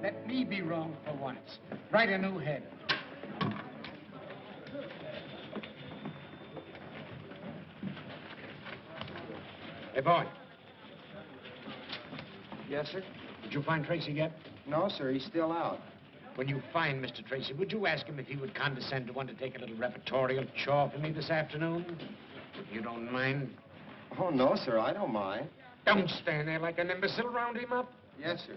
Let me be wrong for once. Write a new head. Hey, boy. Yes, sir? Did you find Tracy yet? No, sir. He's still out. When you find Mr. Tracy, would you ask him if he would condescend to want to take a little repertorial chore for me this afternoon? If you don't mind. Oh, no, sir. I don't mind. Don't stand there like an imbecile. Round him up. Yes, sir.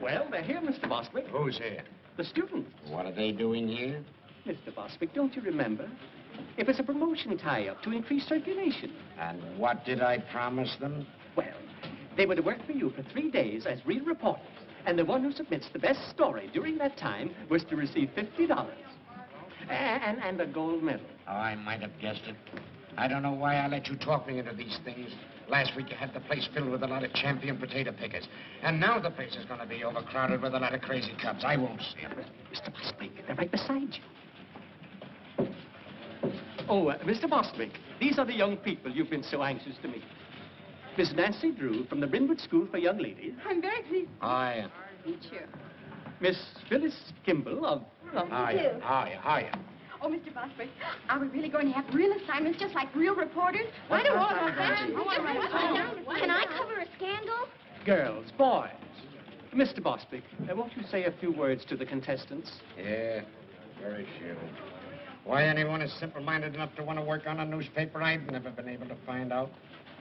Well, they're here, Mr. Bostwick. Who's here? The students. What are they doing here? Mr. Bostwick, don't you remember? It was a promotion tie-up to increase circulation. And what did I promise them? Well, they were to work for you for 3 days as real reporters. And the one who submits the best story during that time was to receive $50. And a gold medal. Oh, I might have guessed it. I don't know why I let you talk me into these things. Last week you had the place filled with a lot of champion potato pickers. And now the place is going to be overcrowded with a lot of crazy cubs. I won't see them. Mr. Bostwick, they're right beside you. Oh, Mr. Bostwick, these are the young people you've been so anxious to meet. Miss Nancy Drew from the Brynwood School for Young Ladies. I'm very pleased. Hiya. Meet you. Miss Phyllis Kimball of... Hiya. Hiya. Oh, Mr. Bostwick, are we really going to have real assignments just like real reporters? Why don't all of that? Can I cover a scandal? Girls, boys. Mr. Bostwick, won't you say a few words to the contestants? Yeah, very few. Why anyone is simple-minded enough to want to work on a newspaper, I've never been able to find out.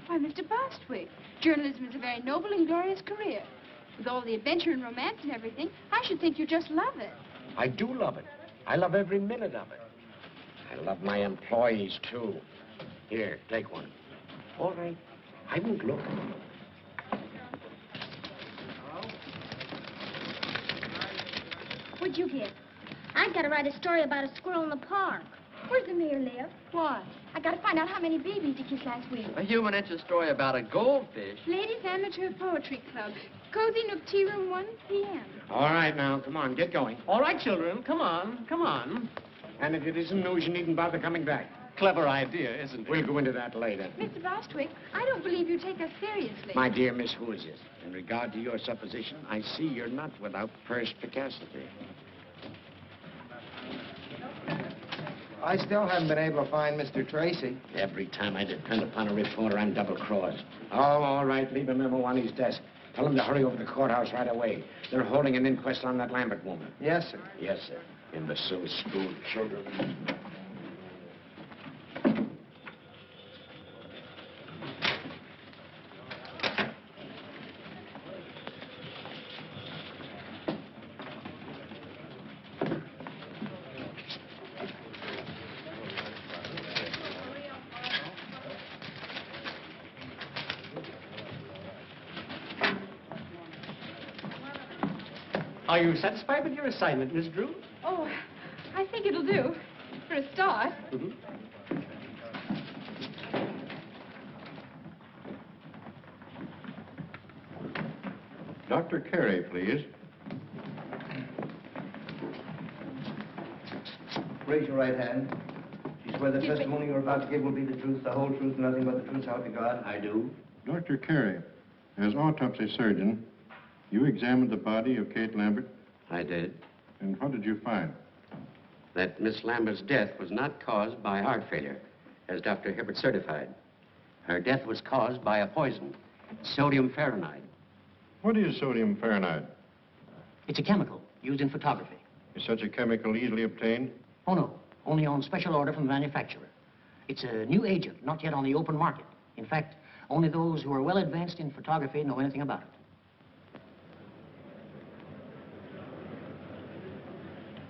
Why, Mr. Bostwick, journalism is a very noble and glorious career. With all the adventure and romance and everything, I should think you just love it. I do love it. I love every minute of it. I love my employees, too. Here, take one. All right. I won't look. What'd you get? I've got to write a story about a squirrel in the park. Where's the mayor live? Why? I got to find out how many babies he kissed last week. A human interest story about a goldfish. Ladies Amateur Poetry Club. Cozy Nook Tea Room, 1 p.m. All right, now, come on, get going. All right, children, come on, come on. And if it isn't news, you needn't bother coming back. Clever idea, isn't it? We'll go into that later. Mr. Bostwick, I don't believe you take us seriously. My dear Miss Who is this? In regard to your supposition, I see you're not without perspicacity. I still haven't been able to find Mr. Tracy. Every time I depend upon a reporter, I'm double-crossed. Oh, all right, leave a memo on his desk. Tell him to hurry over to the courthouse right away. They're holding an inquest on that Lambert woman. Yes, sir. Yes, sir. Imbecile school children. Are you satisfied with your assignment, Miss Drew? Oh, I think it'll do. For a start. Mm-hmm. Dr. Carey, please. Raise your right hand. Do you swear the testimony you're about to give will be the truth, the whole truth, nothing but the truth, so help you God? I do. Dr. Carey, as autopsy surgeon, you examined the body of Kate Lambert, I did. and what did you find? That Miss Lambert's death was not caused by heart failure, as Dr. Hibbert certified. Her death was caused by a poison, sodium fahrenheit. What is sodium fahrenheit? It's a chemical used in photography. Is such a chemical easily obtained? Oh, no. Only on special order from the manufacturer. It's a new agent, not yet on the open market. In fact, only those who are well advanced in photography know anything about it.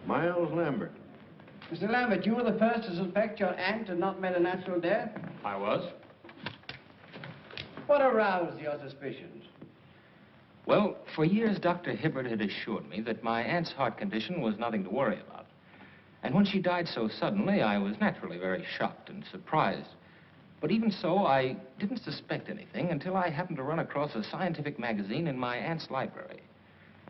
Miles Lambert. Mr. Lambert, you were the first to suspect your aunt had not met a natural death? I was. What aroused your suspicions? Well, for years, Dr. Hibbert had assured me that my aunt's heart condition was nothing to worry about. And when she died so suddenly, I was naturally very shocked and surprised. But even so, I didn't suspect anything until I happened to run across a scientific magazine in my aunt's library.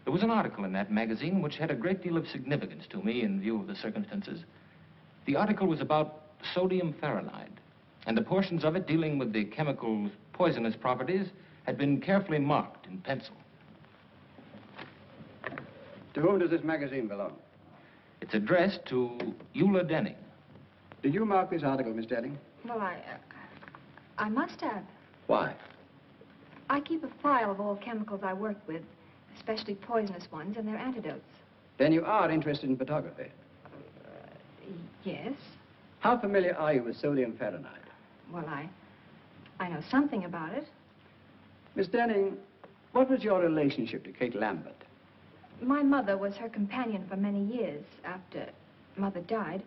There was an article in that magazine which had a great deal of significance to me in view of the circumstances. The article was about sodium fahrenheit, and the portions of it dealing with the chemical's poisonous properties had been carefully marked in pencil. To whom does this magazine belong? It's addressed to Eula Denning. Did you mark this article, Miss Denning? Well, I must have. Why? I keep a file of all chemicals I work with, especially poisonous ones and their antidotes. Then you are interested in photography. Yes. How familiar are you with sodium fahrenheit? Well, I know something about it. Miss Denning, what was your relationship to Kate Lambert? My mother was her companion for many years. After Mother died,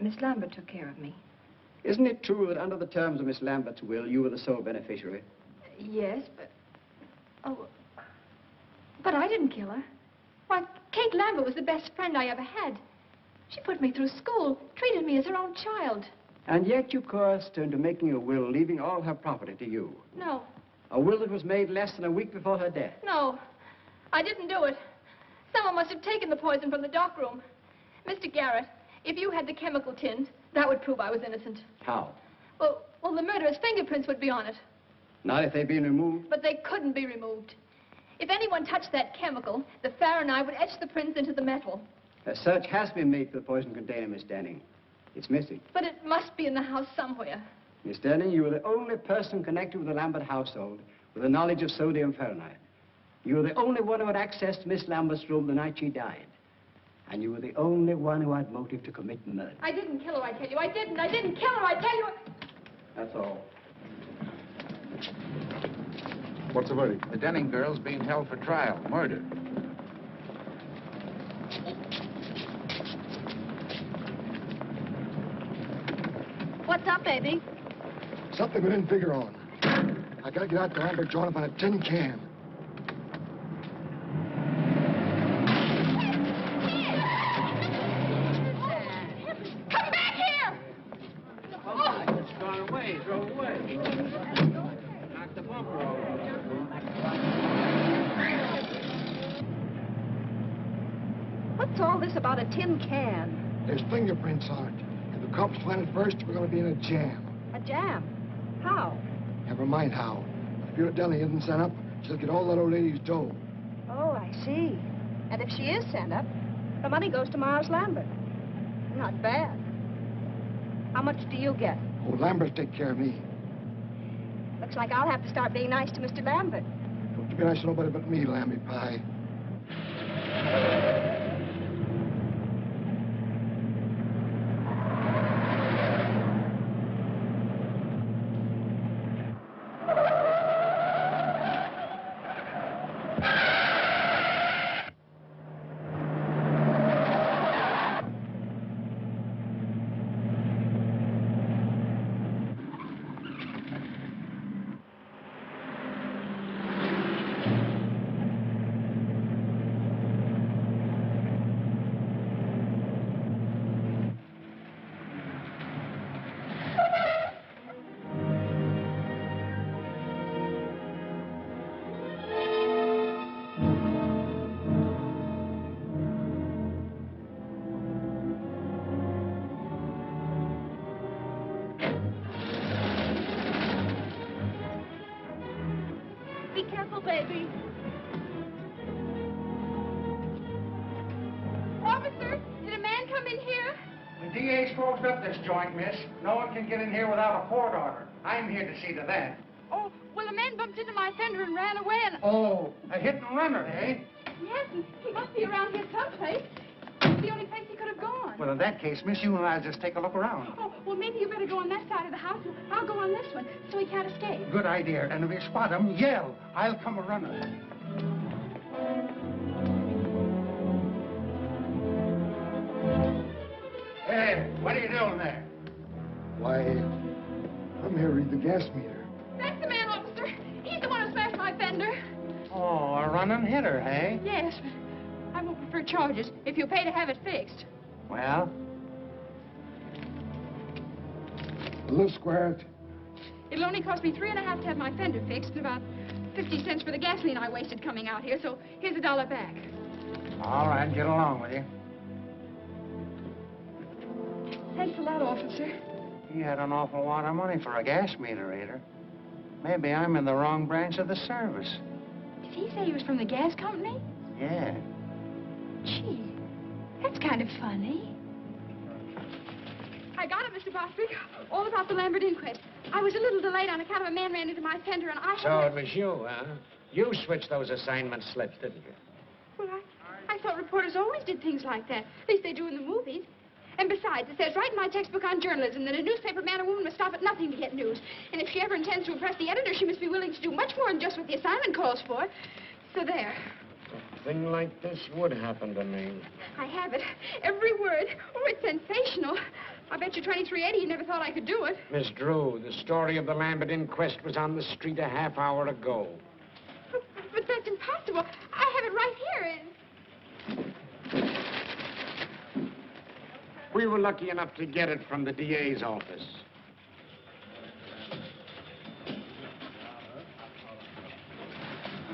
Miss Lambert took care of me. Isn't it true that under the terms of Miss Lambert's will, you were the sole beneficiary? Yes, but... Oh, but I didn't kill her. Why, Kate Lambert was the best friend I ever had. She put me through school, treated me as her own child. And yet you coerced her into making a will, leaving all her property to you. No, A will that was made less than a week before her death. no, I didn't do it. Someone must have taken the poison from the dock room. Mr. Garrett, if you had the chemical tins, that would prove I was innocent. How? Well, the murderer's fingerprints would be on it. Not if they'd been removed? But they couldn't be removed. If anyone touched that chemical, the Fahrenheit would etch the prints into the metal. A search has been made for the poison container, Miss Denning. It's missing. But it must be in the house somewhere. Miss Denning, you were the only person connected with the Lambert household with the knowledge of sodium fahrenheit. You were the only one who had access to Miss Lambert's room the night she died. And you were the only one who had motive to commit murder. I didn't kill her, I tell you. I didn't kill her, I tell you. That's all. What's the verdict? The Denning girl's being held for trial, murder. What's up, baby? Something we didn't figure on. I gotta get out to Lambert joint up on a tin can. Come back here! It's gone away. Drove away. Knocked the bumper over. What's all this about a tin can? There's fingerprints on it. If the cops find it first, we're gonna be in a jam. A jam? How? Never mind how. If Bureau Deli isn't sent up, she'll get all that old lady's dough. Oh, I see. And if she is sent up, the money goes to Miles Lambert. Not bad. How much do you get? Oh, Lambert take care of me. Looks like I'll have to start being nice to Mr. Lambert. Don't you be nice to nobody but me, Lamby Pie. Be careful, baby. Officer, did a man come in here? The DA's closed up this joint, miss. No one can get in here without a court order. I'm here to see to that. Oh, well, a man bumped into my fender and ran away and... Oh, a hit and runner, eh? Yes, he must be around here someplace. It's the only place he could have gone. Well, in that case, miss, you and I'll just take a look around. Oh, well, maybe you better go on that side of the house. I'll go on this one, so he can't escape. Good idea. And if you spot him, yell. I'll come a running. Hey, what are you doing there? Why, I'm here to read the gas meter. That's the man, officer. He's the one who smashed my fender. Oh, a running hitter, hey? Yes, but I won't prefer charges if you pay to have it fixed. Well, Little square it. It'll only cost me $3.50 to have my fender fixed and about 50 cents for the gasoline I wasted coming out here, so here's $1 back. all right, get along with you. Thanks a lot, officer. He had an awful lot of money for a gas meter reader. Maybe I'm in the wrong branch of the service. Did he say he was from the gas company? Yeah. Gee, that's kind of funny. I got it, Mr. Bostwick. All about the Lambert inquest. I was a little delayed on account of a man ran into my fender, and I had... So it was you, huh? You switched those assignment slips, didn't you? Well, I thought reporters always did things like that. At least they do in the movies. And besides, it says right in my textbook on journalism that a newspaper man or woman must stop at nothing to get news. And if she ever intends to impress the editor, she must be willing to do much more than just what the assignment calls for. So there. A thing like this would happen to me. I have it. Every word. Oh, it's sensational. I bet you 2380 you never thought I could do it. Miss Drew, the story of the Lambert inquest was on the street a half hour ago. But that's impossible. I have it right here. We were lucky enough to get it from the DA's office.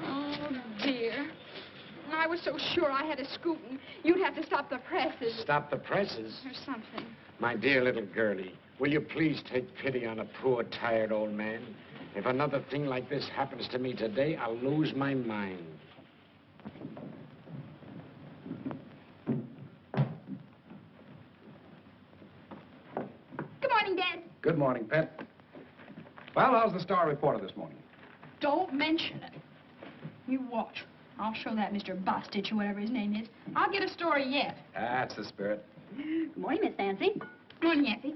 Oh, dear. I was so sure I had a scoop, and you'd have to stop the presses. Stop the presses? Or something. My dear little girlie, will you please take pity on a poor, tired old man? If another thing like this happens to me today, I'll lose my mind. Good morning, Dad. Good morning, Pet. Well, how's the Star reporter this morning? Don't mention it. You watch. I'll show that Mr. Bostitch, or whatever his name is. I'll get a story yet. That's the spirit. Good morning, Miss Nancy. Good morning, Effie.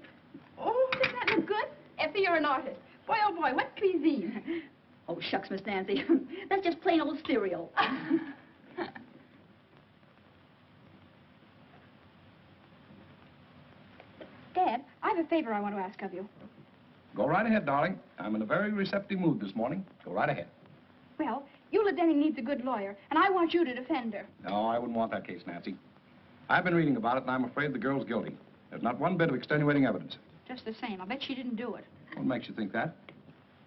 Oh, doesn't that look good? Effie, you're an artist. Boy, oh, boy, what cuisine? Oh, shucks, Miss Nancy. That's just plain old cereal. Dad, I have a favor I want to ask of you. Go right ahead, darling. I'm in a very receptive mood this morning. Go right ahead. Well, Eula Denning needs a good lawyer, and I want you to defend her. No, I wouldn't want that case, Nancy. I've been reading about it, and I'm afraid the girl's guilty. There's not one bit of extenuating evidence. Just the same, I'll bet she didn't do it. What makes you think that?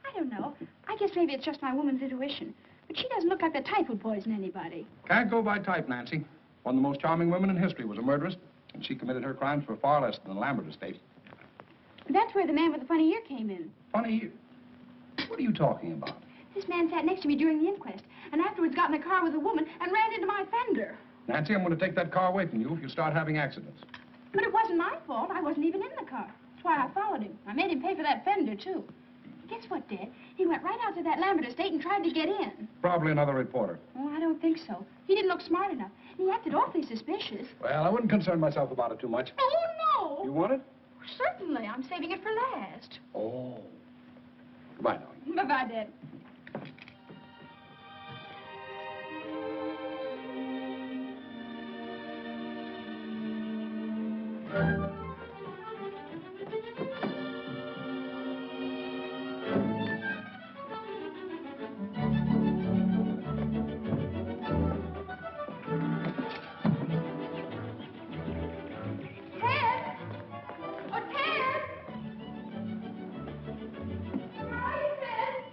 I don't know. I guess maybe it's just my woman's intuition. But she doesn't look like the type who'd poison anybody. Can't go by type, Nancy. One of the most charming women in history was a murderess, and she committed her crimes for far less than the Lambert estate. That's where the man with the funny ear came in. Funny ear? What are you talking about? This man sat next to me during the inquest, and afterwards got in a car with a woman and ran into my fender. Nancy, I'm going to take that car away from you if you start having accidents. But it wasn't my fault. I wasn't even in the car. That's why I followed him. I made him pay for that fender, too. Guess what, Dad? He went right out to that Lambert estate and tried to get in. Probably another reporter. Oh, I don't think so. He didn't look smart enough. He acted awfully suspicious. Well, I wouldn't concern myself about it too much. Oh, no! You want it? Certainly. I'm saving it for last. Oh. Goodbye, darling. Bye-bye, Dad.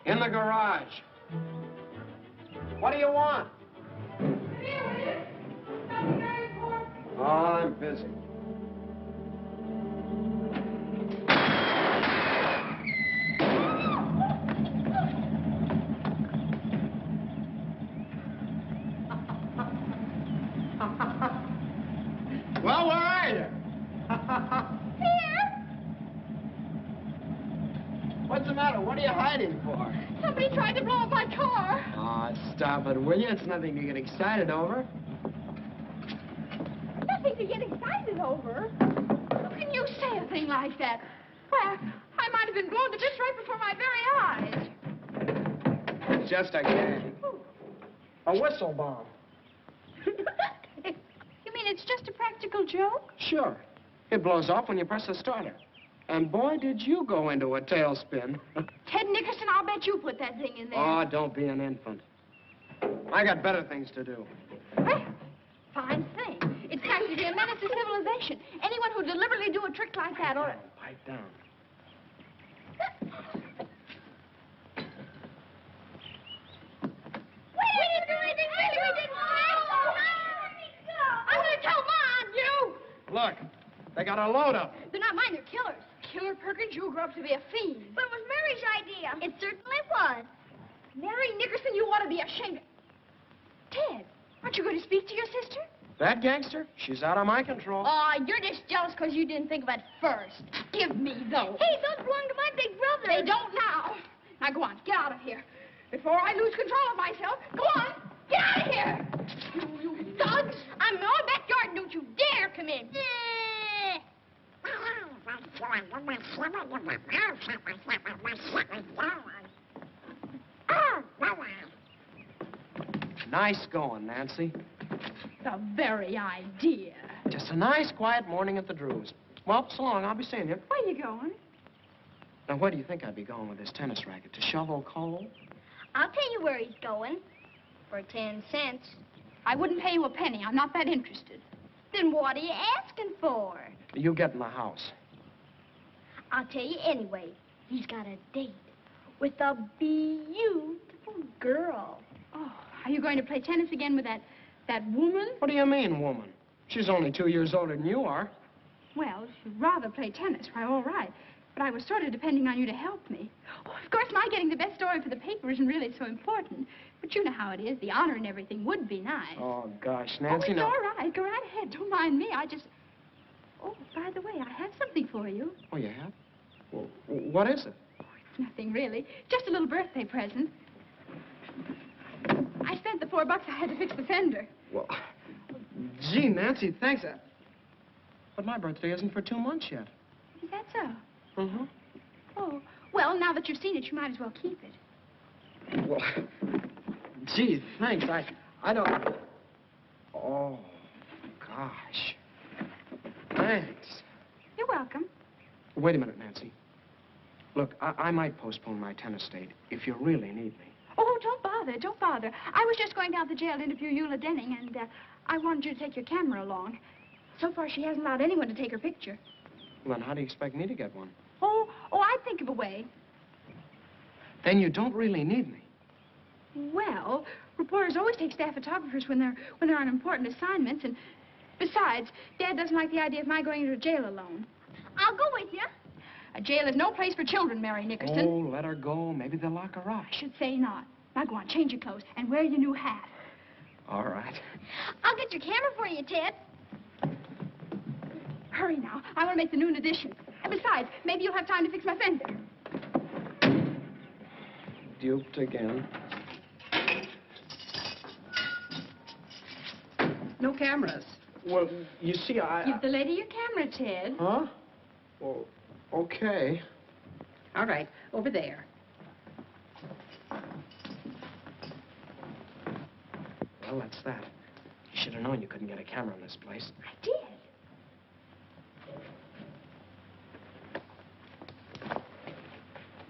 In the garage. What do you want? Oh, I'm busy. Well, where are you? What's the matter? What are you hiding for? Somebody tried to blow up my car. Oh, stop it, will you? It's nothing to get excited over. Nothing to get excited over. How can you say a thing like that? Why, I might have been blown to bits right before my very eyes. It's just a gag. A whistle bomb. You mean it's just a practical joke? Sure. It blows off when you press the starter. And boy, did you go into a tailspin. Ted Nickerson, I'll bet you put that thing in there. Oh, don't be an infant. I got better things to do. Well, fine thing. It's practically a menace to civilization. Anyone who deliberately do a trick like that ought to... Pipe down. We didn't do anything, really. We didn't. I'm going to tell Ma on you. Look, they got a load up. They're not mine, they're killers. Killer Perkins, you grew up to be a fiend. But it was Mary's idea. It certainly was. Mary Nickerson, you ought to be ashamed. Ted, aren't you going to speak to your sister? That gangster? She's out of my control. Oh, you're just jealous because you didn't think of it first. Give me those. Hey, those belong to my big brother. They don't now. Now go on, get out of here. Before I lose control of myself, go on, get out of here. You thugs. I'm in our backyard. Don't you dare come in. Nice going, Nancy. The very idea. Just a nice, quiet morning at the Drews. Well, so long. I'll be seeing you. Where you going? Now, where do you think I'd be going with this tennis racket? To shovel coal? I'll tell you where he's going. For 10 cents. I wouldn't pay you a penny. I'm not that interested. Then what are you asking for? You get in the house. I'll tell you anyway. He's got a date with a beautiful girl. Oh, are you going to play tennis again with that woman? What do you mean, woman? She's only 2 years older than you are. Well, if you'd rather play tennis, why, all right. But I was sort of depending on you to help me. Oh, of course, my getting the best story for the paper isn't really so important. But you know how it is. The honor and everything would be nice. Oh, gosh, Nancy, oh, it's no. all right. Go right ahead. Don't mind me. I just... Oh, by the way, I have something for you. Oh, you have? Well, what is it? Oh, it's nothing, really. Just a little birthday present. I spent the $4 I had to fix the fender. Well, gee, Nancy, thanks. But my birthday isn't for 2 months yet. Is that so? Mm-hmm. Oh, well, now that you've seen it, you might as well keep it. Well, gee, thanks. I don't... Oh, gosh. Thanks. You're welcome. Wait a minute, Nancy. Look, I might postpone my tennis date if you really need me. Oh, don't bother. I was just going down to the jail to interview Eula Denning, and I wanted you to take your camera along. So far, she hasn't allowed anyone to take her picture. Well, then how do you expect me to get one? Oh, I'd think of a way. Then you don't really need me. Well, reporters always take staff photographers when they're on important assignments, and besides, Dad doesn't like the idea of my going into a jail alone. I'll go with you. A jail is no place for children, Mary Nickerson. Oh, let her go. Maybe they'll lock her up. I should say not. Now go on, change your clothes, and wear your new hat. All right. I'll get your camera for you, Ted. Hurry now. I want to make the noon edition. And besides, maybe you'll have time to fix my fender. Duped again. No cameras. Well, you see, Give the lady your camera, Ted. Huh? Well, okay. All right, over there. Well, that's that. You should have known you couldn't get a camera in this place. I did.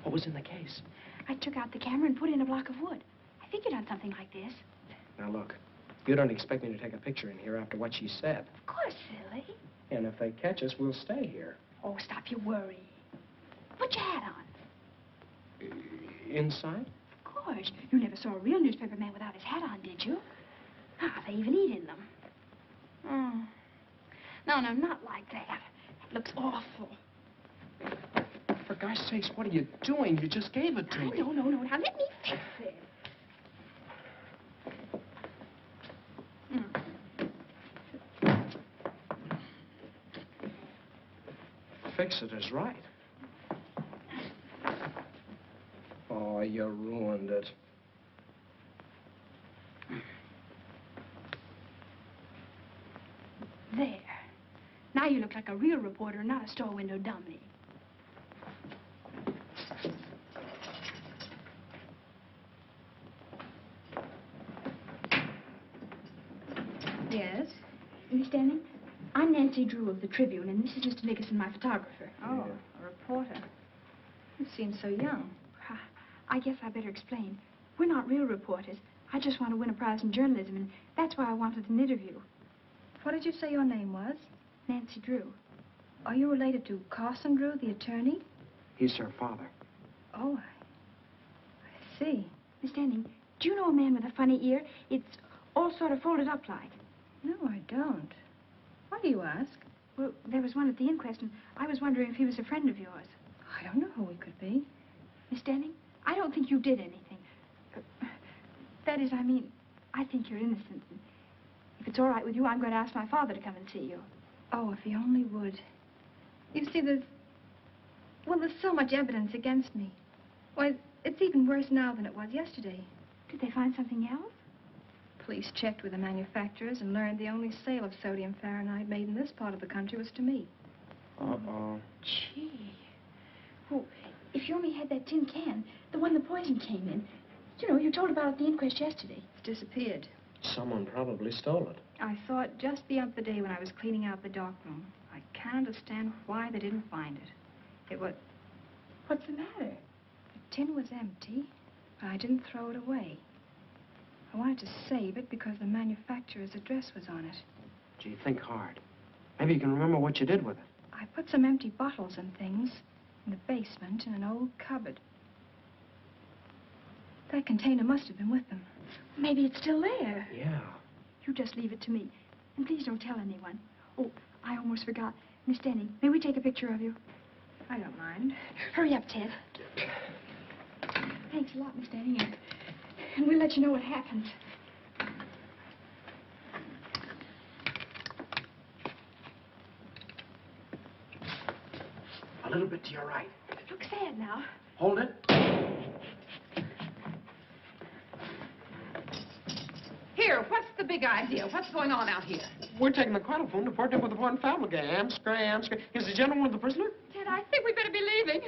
What was in the case? I took out the camera and put in a block of wood. I figured on something like this. Now, look, you don't expect me to take a picture in here after what she said. Of course, silly. And if they catch us, we'll stay here. Oh, stop your worry. Put your hat on. Inside? Of course. You never saw a real newspaper man without his hat on, did you? Ah, they even eat in them. Oh. No, not like that. It looks awful. For gosh sakes, what are you doing? You just gave it to me. No. Now, let me fix it. Fix it is right. Oh, you ruined it. There. Now you look like a real reporter, not a store window dummy. Yes? Miss Denning, I'm Nancy Drew of the Tribune, and this is Mr. Nickerson, my photographer. Oh, a reporter. You seem so young. I guess I better explain. We're not real reporters. I just want to win a prize in journalism, and that's why I wanted an interview. What did you say your name was? Nancy Drew. Are you related to Carson Drew, the attorney? He's her father. Oh, I see. Miss Denning, do you know a man with a funny ear? It's all sort of folded up like. No, I don't. Why do you ask? Well, there was one at the inquest, and I was wondering if he was a friend of yours. I don't know who he could be. Miss Denning, I don't think you did anything. That is, I mean, I think you're innocent. If it's all right with you, I'm going to ask my father to come and see you. Oh, if he only would. You see, there's so much evidence against me. Why, it's even worse now than it was yesterday. Did they find something else? Police checked with the manufacturers and learned the only sale of sodium fahrenheit made in this part of the country was to me. Uh-oh. Gee. Well, if you only had that tin can, the one the poison came in, you know, you told about at the inquest yesterday. It's disappeared. Someone probably stole it. I saw it just the other day when I was cleaning out the dark room. I can't understand why they didn't find it. It was... What's the matter? The tin was empty, but I didn't throw it away. I wanted to save it because the manufacturer's address was on it. Gee, think hard. Maybe you can remember what you did with it. I put some empty bottles and things in the basement in an old cupboard. That container must have been with them. Maybe it's still there. Yeah. You just leave it to me. And please don't tell anyone. Oh, I almost forgot. Miss Denny, may we take a picture of you? I don't mind. Hurry up, Ted. Thanks a lot, Miss Denny. And we'll let you know what happens. A little bit to your right. Look sad now. Hold it. Here, what's the big idea? What's going on out here? We're taking the chronophone to partner with the foreign family gang. Am scray. Is the gentleman with the prisoner? Ted, I think we better be leaving.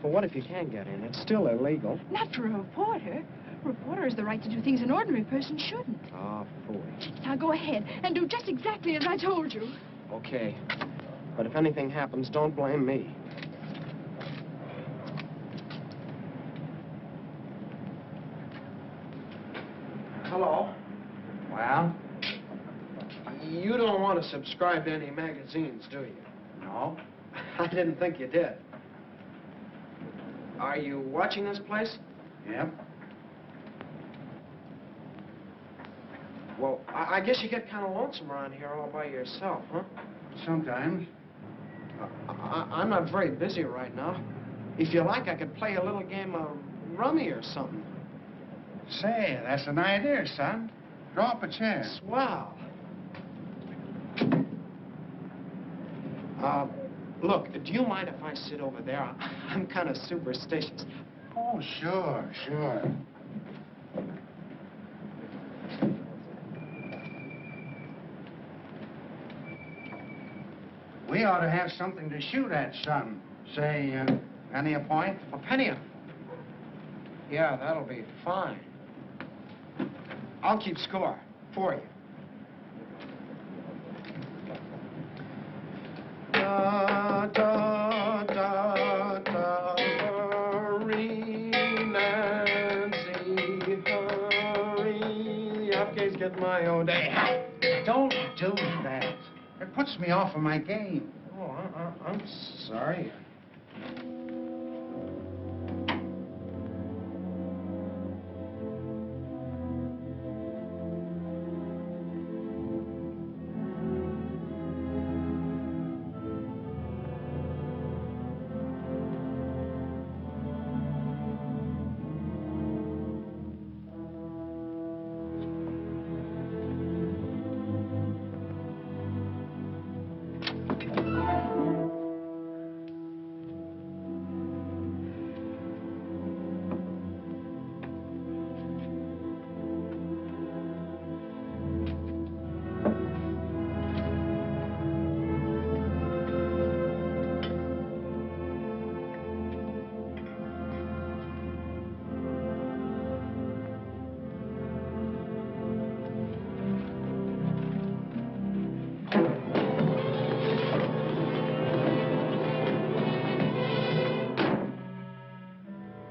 Well, what if you can get in? It's still illegal. Not for a reporter. A reporter has the right to do things an ordinary person shouldn't. Ah, foolish. Now go ahead and do just exactly as I told you. Okay. But if anything happens, don't blame me. Hello. Well? You don't want to subscribe to any magazines, do you? No. I didn't think you did. Are you watching this place? Yep. Well, I guess you get kind of lonesome around here all by yourself, huh? Sometimes. I'm not very busy right now. If you like, I could play a little game of rummy or something. Say, that's an idea, son. Draw up a chair. Swell. Look, do you mind if I sit over there? I'm kind of superstitious. Oh, sure, sure. We ought to have something to shoot at, son. Say, penny a point? A penny? Yeah, that'll be fine. I'll keep score for you. Da, da, da, da, hurry, Nancy, hurry. Upgate's get my own day. Don't do that. It puts me off of my game. Oh, I'm sorry.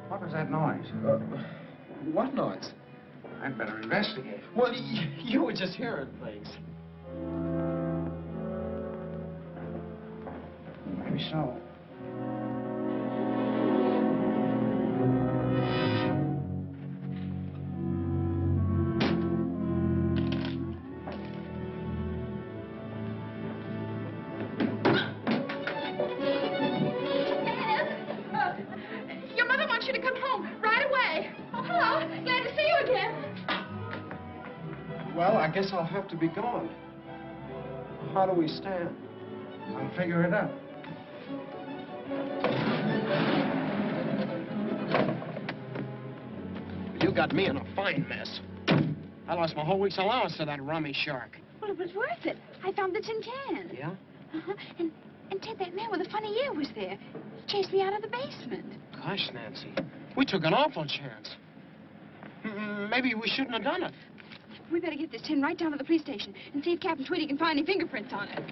What was that noise? What noise? I'd better investigate. Well, you were just hearing things. Maybe so. Well, I guess I'll have to be gone. How do we stand? I'll figure it out. You got me in a fine mess. I lost my whole week's allowance to that rummy shark. Well, it was worth it. I found the tin can. Yeah? Uh-huh. And Ted, that man with the funny ear was there. He chased me out of the basement. Gosh, Nancy, we took an awful chance. Maybe we shouldn't have done it. We better get this tin right down to the police station and see if Captain Tweedy can find any fingerprints on it.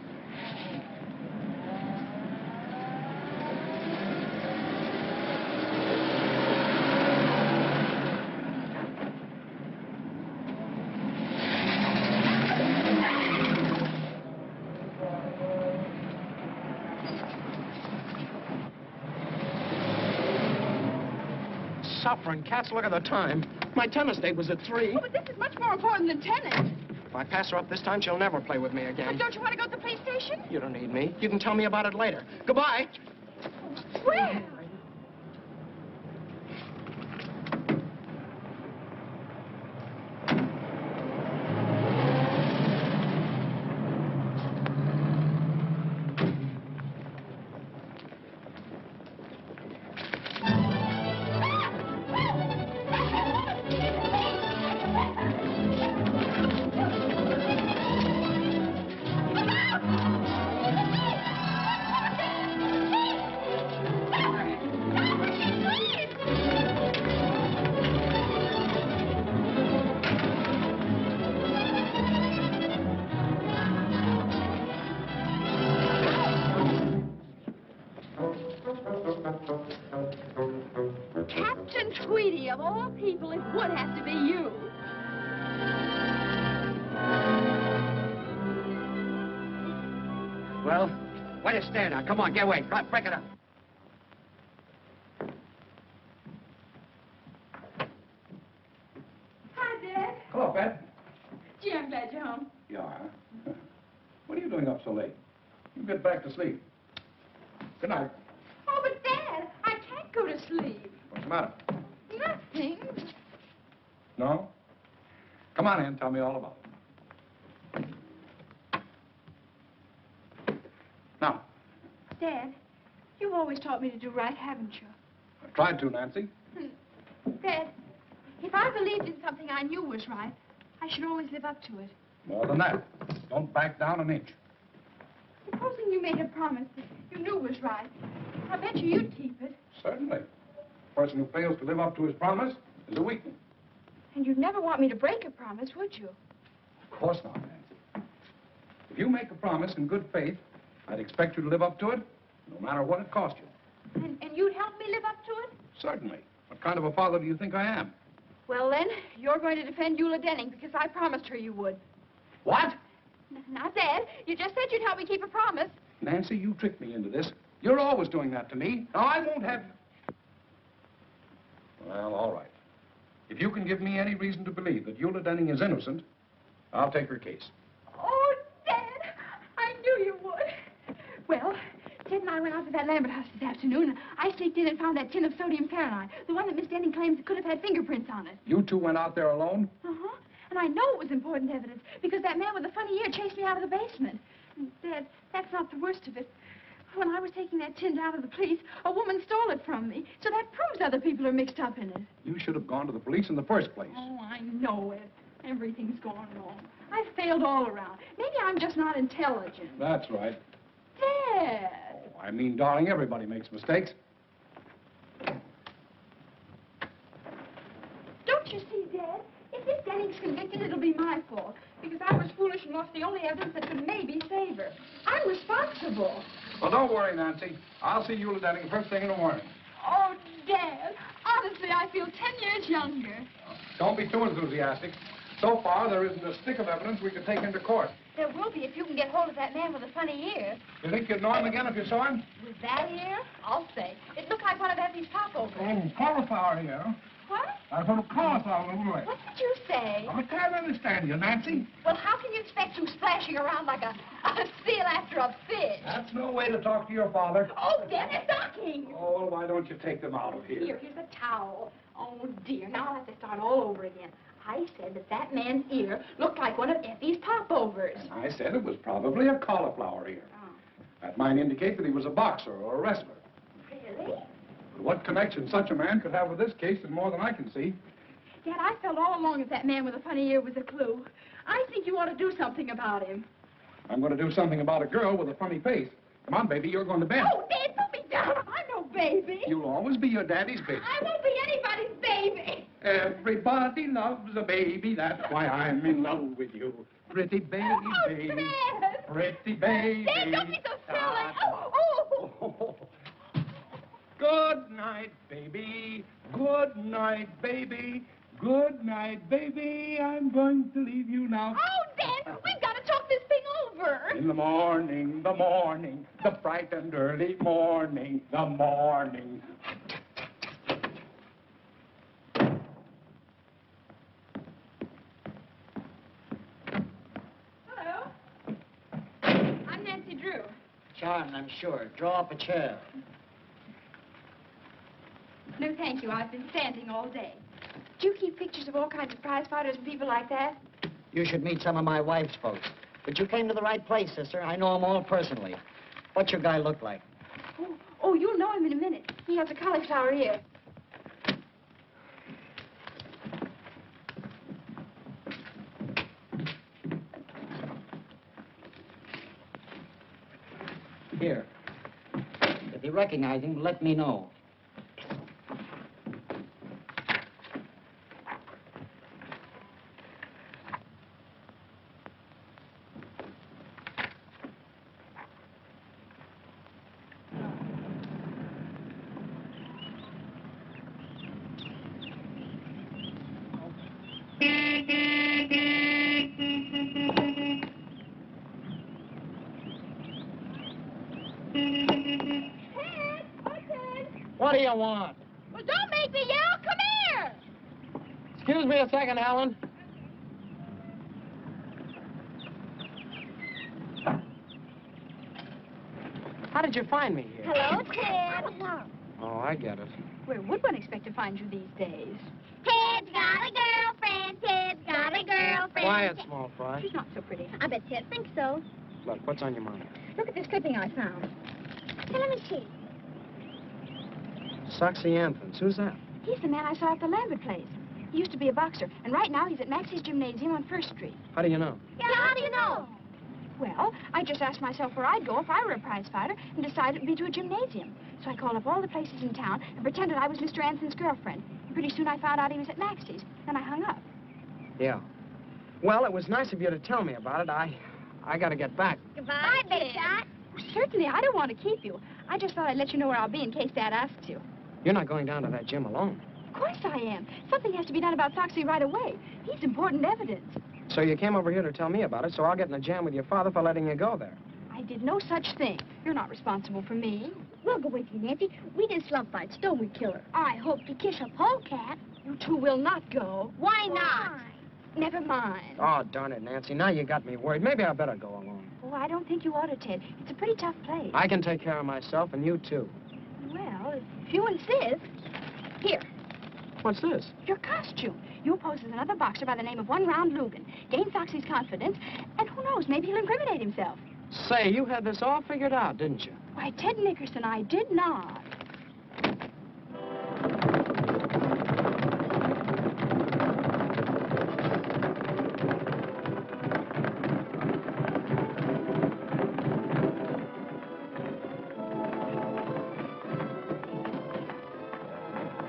Suffering cats, look at the time. My tennis date was at 3. Oh, but this is much more important than tennis. If I pass her up this time, she'll never play with me But again. don't you want to go to the police station? You don't need me. You can tell me about it later. Goodbye. Where? Captain Tweedy, of all people, it would have to be you. Well, why do you stand now? Come on, get away. Break it up. Hi, Dad. Hello, Pat. Gee, I'm glad you're home. You are, huh? What are you doing up so late? You get back to sleep. Good night. Oh, but Dad, I can't go to sleep. What's the matter? Nothing. No? Come on in. Tell me all about it. Now, Dad, you've always taught me to do right, haven't you? I tried to, Nancy. Dad, if I believed in something I knew was right, I should always live up to it. More than that. Don't back down an inch. Supposing you made a promise that you knew was right, I bet you'd keep it. Certainly. A person who fails to live up to his promise is a weakling. And you'd never want me to break a promise, would you? Of course not, Nancy. If you make a promise in good faith, I'd expect you to live up to it, no matter what it cost you. And you'd help me live up to it? Certainly. What kind of a father do you think I am? Well, then, you're going to defend Eula Denning because I promised her you would. What? Now, Dad, you just said you'd help me keep a promise. Nancy, you tricked me into this. You're always doing that to me. Now, I won't have you. Well, all right. If you can give me any reason to believe that Eula Denning is innocent, I'll take her case. Oh, Dad, I knew you would. Well, Ted and I went out to that Lambert house this afternoon. I sneaked in and found that tin of sodium perlite, the one that Miss Denning claims could have had fingerprints on it. You two went out there alone? Uh-huh. And I know it was important evidence because that man with the funny ear chased me out of the basement. And Dad, that's not the worst of it. When I was taking that tin down to the police, a woman stole it from me. So that proves other people are mixed up in it. You should have gone to the police in the first place. Oh, I know it. Everything's gone wrong. I've failed all around. Maybe I'm just not intelligent. That's right. Dad! Oh, I mean, darling, everybody makes mistakes. Don't you see, Dad? If Miss Denning's convicted, it'll be my fault. Because I was foolish and lost the only evidence that could maybe save her. I'm responsible. Well, don't worry, Nancy. I'll see Eula Denning first thing in the morning. Oh, Dad, honestly, I feel 10 years younger. Don't be too enthusiastic. So far, there isn't a stick of evidence we could take into court. There will be if you can get hold of that man with the funny ear. You think you'd know him again if you saw him? With that ear? I'll say. It looked like one of Effie's popovers. Oh, cauliflower here. What? I thought of cauliflower little way. What did you say? I can't understand you, Nancy. Well, how can you expect you splashing around like a seal after a fish? That's no way to talk to your father. Oh, Dad, they're stocking. Oh, well, why don't you take them out of here? Here's a towel. Oh, dear. Now I'll have to start all over again. I said that that man's ear looked like one of Effie's popovers. And I said it was probably a cauliflower ear. Oh. That might indicate that he was a boxer or a wrestler. Really? But what connection such a man could have with this case is more than I can see. Dad, I felt all along that that man with a funny ear was a clue. I think you ought to do something about him. I'm going to do something about a girl with a funny face. Come on, baby, you're going to bed. Oh, Dad, put me down. I'm no baby. You'll always be your daddy's baby. I won't be anybody's baby. Everybody loves a baby. That's why I'm in love with you. Pretty baby, Oh, baby. Dad. Pretty baby. Dad, don't be so silly. Oh. Good night, baby. Good night, baby. Good night, baby. I'm going to leave you now. Oh, Dad, we've got to talk this thing over. In the morning, the bright and early morning, the morning. Hello. I'm Nancy Drew. Charmed, I'm sure. Draw up a chair. No, thank you. I've been standing all day. Do you keep pictures of all kinds of prize fighters and people like that? You should meet some of my wife's folks. But you came to the right place, sister. I know them all personally. What's your guy look like? Oh, you'll know him in a minute. He has a cauliflower ear. Here. If you recognize him, let me know. What do you want? Well, don't make me yell. Come here. Excuse me a second, Helen. How did you find me here? Hello, Ted. Oh, I get it. Where would one expect to find you these days? Ted's got a girlfriend. Ted's got a girlfriend. Quiet, small fry. She's not so pretty. I bet Ted thinks so. Look, what's on your mind? Look at this clipping I found. Hey, let me see. Soxy Anthony. Who's that? He's the man I saw at the Lambert place. He used to be a boxer, and right now he's at Maxie's Gymnasium on 1st Street. How do you know? Yeah, how do you know? Well, I just asked myself where I'd go if I were a prize fighter and decided it'd be to a gymnasium. So I called up all the places in town and pretended I was Mr. Anson's girlfriend. And pretty soon I found out he was at Maxie's. Then I hung up. Yeah. Well, it was nice of you to tell me about it. I gotta get back. Goodbye, Big Shot. Certainly, I don't want to keep you. I just thought I'd let you know where I'll be in case Dad asks you. You're not going down to that gym alone. Of course I am. Something has to be done about Foxy right away. He's important evidence. So you came over here to tell me about it, so I'll get in a jam with your father for letting you go there. I did no such thing. You're not responsible for me. We'll go with you, Nancy. We did slump fights, don't we, Killer? I hope to kiss a polecat. You two will not go. Why not? Never mind. Oh, darn it, Nancy. Now you got me worried. Maybe I better go alone. Oh, I don't think you ought to, Ted. It's a pretty tough place. I can take care of myself, and you too. Well, if you insist. Here. What's this? Your costume. You'll pose as another boxer by the name of One Round Lugan. Gain Foxy's confidence, and who knows, maybe he'll incriminate himself. Say, you had this all figured out, didn't you? Why, Ted Nickerson, I did not.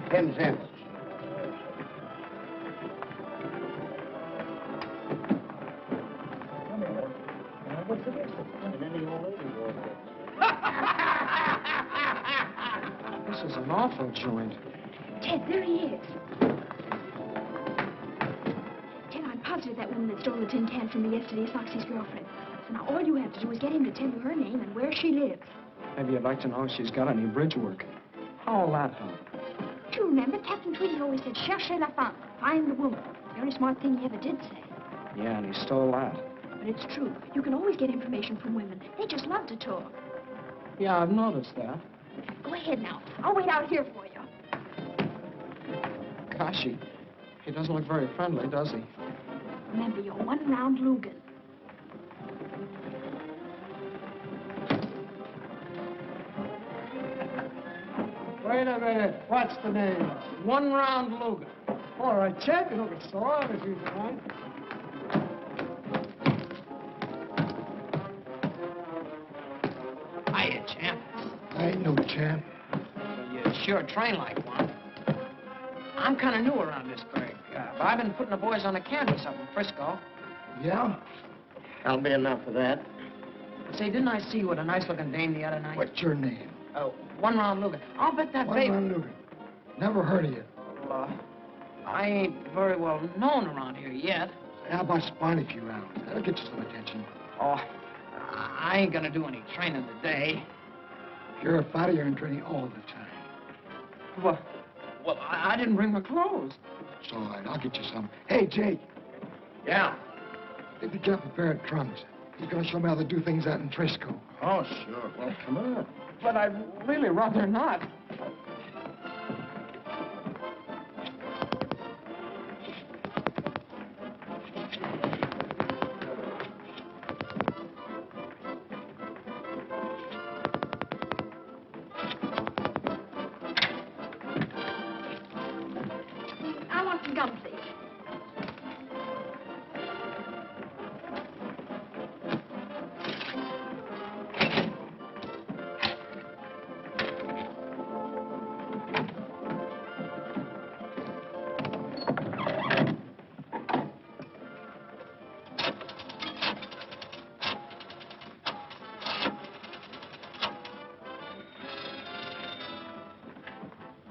$10. This is an awful joint. Ted, there he is. Ted, I'm positive that woman that stole the tin can from me yesterday is Foxy's girlfriend. So now all you have to do is get him to tell you her name and where she lives. Maybe you'd like to know if she's got any bridge work. How'll that help? Do you remember Captain Tweedy always said, cherchez la femme, find the woman. Very smart thing he ever did say. Yeah, and he stole that. But it's true. You can always get information from women. They just love to talk. Yeah, I've noticed that. Go ahead now. I'll wait out here for you. Gosh, He doesn't look very friendly, does he? Remember your one-round Lugan. Wait a minute. What's the name? One-round Lugan. All right, check. You look at store if you mind. Hiya, champ. I ain't no champ. Well, you sure train like one. I'm kind of new around this burg, but I've been putting the boys on the canvas up in Frisco. Yeah? That'll be enough for that. Say, didn't I see you with a nice-looking dame the other night? What's your name? One-round Lugan. I'll bet that baby... One-round Lugan. Never heard of you. Well, I ain't very well known around here yet. How about spying a few rounds? That'll get you some attention. Oh, I ain't gonna do any training today. You're a fighter, you're in training all the time. Well, I didn't bring my clothes. It's all right, I'll get you some. Hey, Jake. Yeah? If you get up a pair of trunks, he's gonna show me how to do things out in Frisco. Oh, sure. Well, come on. But I'd really rather not. I want some gum, please.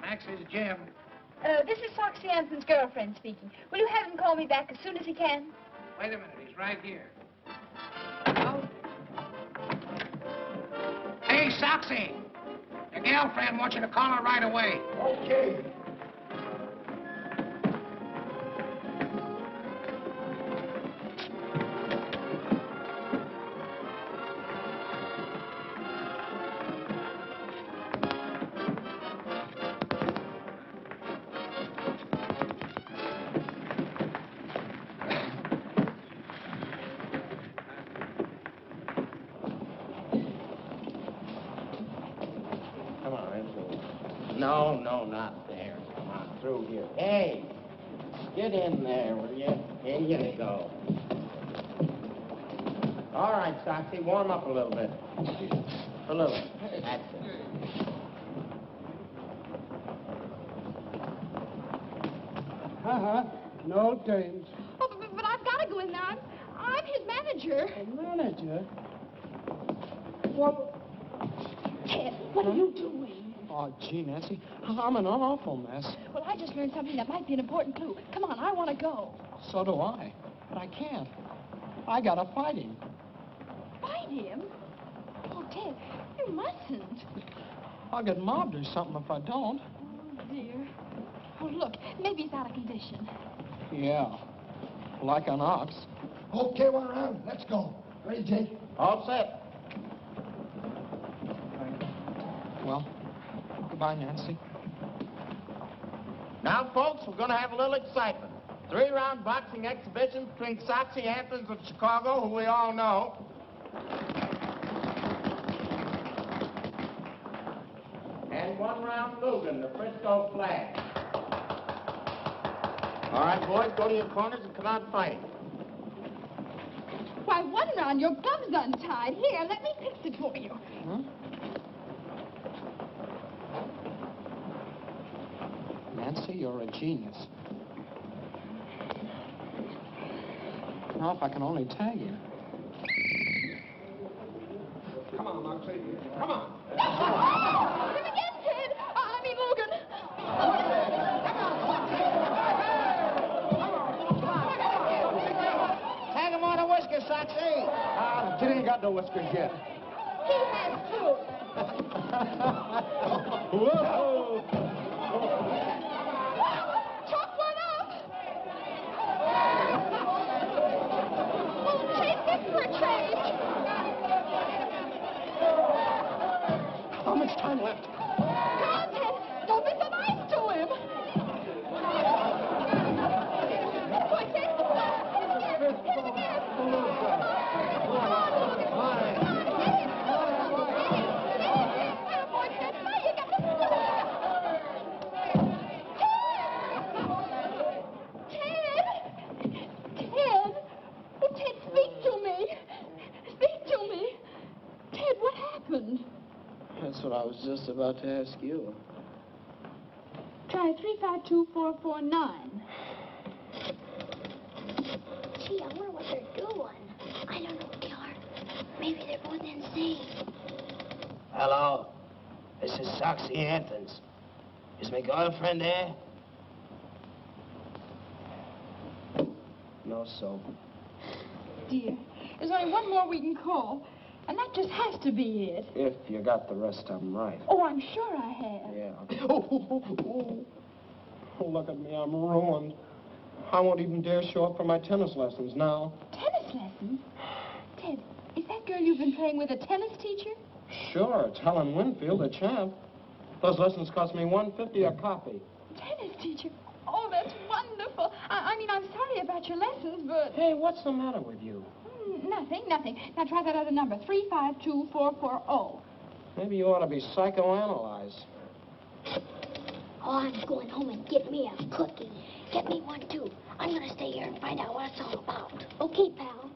Max, is Jim. This is Foxy Anson's girlfriend speaking. Will you have him call me back as soon as he can? Wait a minute, he's right here. Hey, Soxy! Your girlfriend wants you to call her right away. Okay. Come on, in. No, not there. Come on, through here. Hey, get in there, will you? Here you go. All right, Soxy, warm up a little bit. A little. That's it. No dames. Oh, but I've got to go in there. I'm his manager. A manager? Well... Ted, what are you doing? Oh, gee, Nancy, I'm in an awful mess. Well, I just learned something that might be an important clue. Come on, I want to go. So do I, but I can't. I gotta fight him. Fight him? Oh, Ted, you mustn't. I'll get mobbed or something if I don't. Oh, dear. Oh, look, maybe he's out of condition. Yeah, like an ox. Okay, one round. Let's go. Ready, Jake? All set. Well, goodbye, Nancy. Now, folks, we're going to have a little excitement. 3-round boxing exhibition between Soxy Anthons of Chicago, who we all know, and 1-round Lugan, the Frisco Flag. All right, boys, go to your corners and come out fighting. Why, one round, your gum's untied. Here, let me fix it for you. Huh? Nancy, you're a genius. Now, if I can only tag you. Come on, Moxie. Come on. Him again, Ted. I mean, Logan. Tag him on the whiskers, Soxy. Kid ain't got no whiskers yet. He has two. Whoa! Chalk one up. Well, trade this for a change. How much time left? Come on, Ted. Don't be so nice to him. what I was just about to ask you. Try 352449. Gee, I wonder what they're doing. I don't know, Killer. Maybe they're both insane. Hello. This is Soxy Anthons. Is my girlfriend there? No soap. Dear, there's only one more we can call, and that just has to be it. If you got the rest of them right. Oh, I'm sure I have. Yeah. Oh, look at me. I'm ruined. I won't even dare show up for my tennis lessons now. Tennis lessons? Ted, is that girl you've been playing with a tennis teacher? Sure, it's Helen Winfield, the champ. Those lessons cost me $1.50 a copy. Tennis teacher? Oh, that's wonderful. I mean, I'm sorry about your lessons, but... Hey, what's the matter with you? Nothing. Now try that other number, 352440. Maybe you ought to be psychoanalyzed. Oh, I'm going home and get me a cookie. Get me one, too. I'm going to stay here and find out what it's all about. Okay, pal.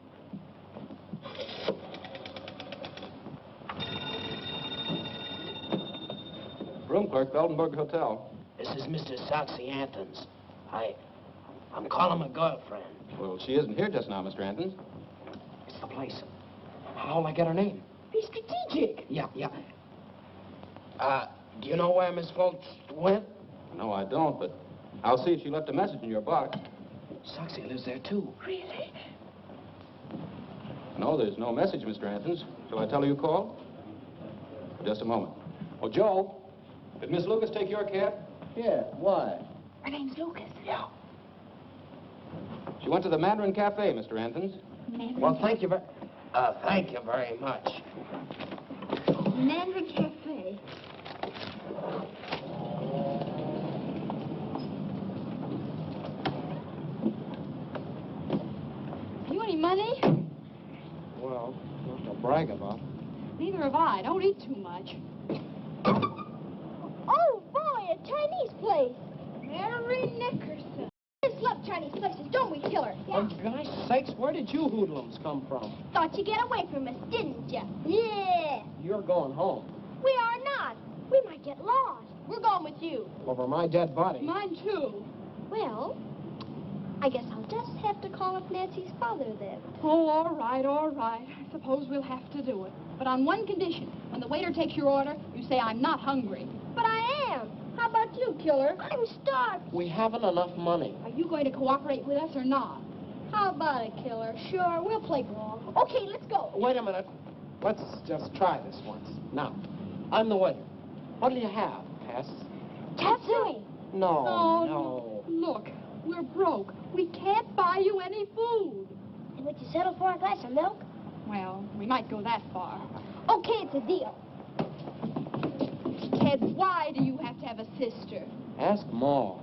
Room clerk, Beldenburg Hotel. This is Mr. Soxy Anthons. I'm calling my girlfriend. Well, she isn't here just now, Mr. Anthony. It's the place. How'll I get her name? Be strategic. Yeah. Do you know where Miss Fultz went? No, I don't, but I'll see if she left a message in your box. Soxy lives there, too. Really? No, there's no message, Mr. Anthony. Shall I tell her you called? Just a moment. Oh, Joe, did Miss Lucas take your cab? Yeah, why? Her name's Lucas. Yeah. She went to the Mandarin Cafe, Mr. Anthony. Well, thank you very much. Mandarin Cafe. You any money? Well, not to brag about. Neither have I. Don't eat too much. Oh, boy, a Chinese place. Mary Nickerson. We just love Chinese places, don't we, Killer? For gosh sakes, where did you hoodlums come from? Thought you'd get away from us, didn't you? Yeah. You're going home. We are not. We might get lost. We're going with you. Over my dead body. Mine, too. Well, I guess I'll just have to call up Nancy's father then. Oh, all right. I suppose we'll have to do it. But on one condition. When the waiter takes your order, you say, I'm not hungry. But I am. How about you, Killer? I'm starved. We haven't enough money. Are you going to cooperate with us or not? How about it, Killer? Sure, we'll play ball. Okay, let's go. Wait a minute. Let's just try this once. Now, I'm the waiter. What'll you have, Tess? Tattooing. No. Look, we're broke. We can't buy you any food. And would you settle for a glass of milk? Well, we might go that far. Okay, it's a deal. Ted, why do you have to have a sister? Ask Ma.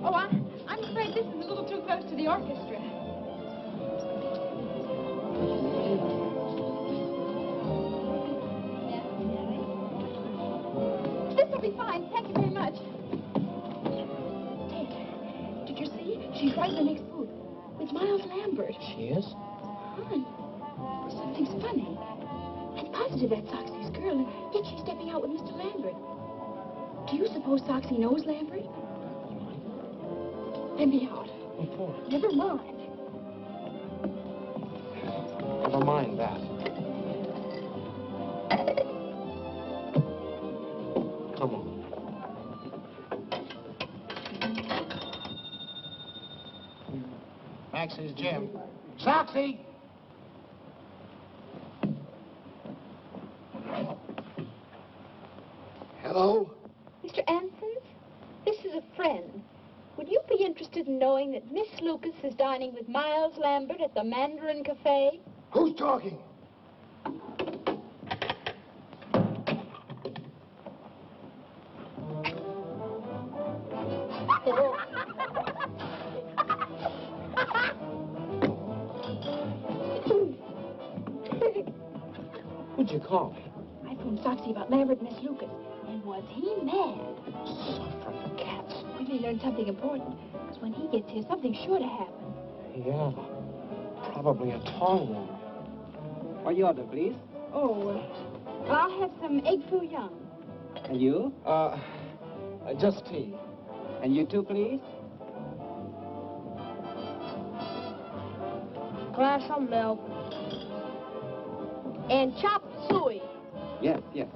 Oh, I'm afraid this is a little too close to the orchestra. This will be fine. Thank you very much. Ted, did you see? She's right in the next booth. With Miles Lambert. She is? Hon, something's funny. I'm positive that's Soxy's girl, and yet she's stepping out with Mr. Lambert. Do you suppose Soxy knows Lambert? Let me out. What for? Never mind. Never mind that. Come on. Max's Jim. Soxy! Hello? Mr. Anthony, this is a friend. Would you be interested in knowing that Miss Lucas is dining with Miles Lambert at the Mandarin Cafe? Who's talking? Who'd you call? I phoned Soxy about Lambert and Miss Lucas. And was he mad? Suffering cats. Well, he learned something important. Because when he gets here, something's sure to happen. Yeah. Probably a tall one. What you order, please? Oh, I'll have some egg foo young. And you? Just tea. And you too, please? Glass of milk. And chop suey. Yes, yes.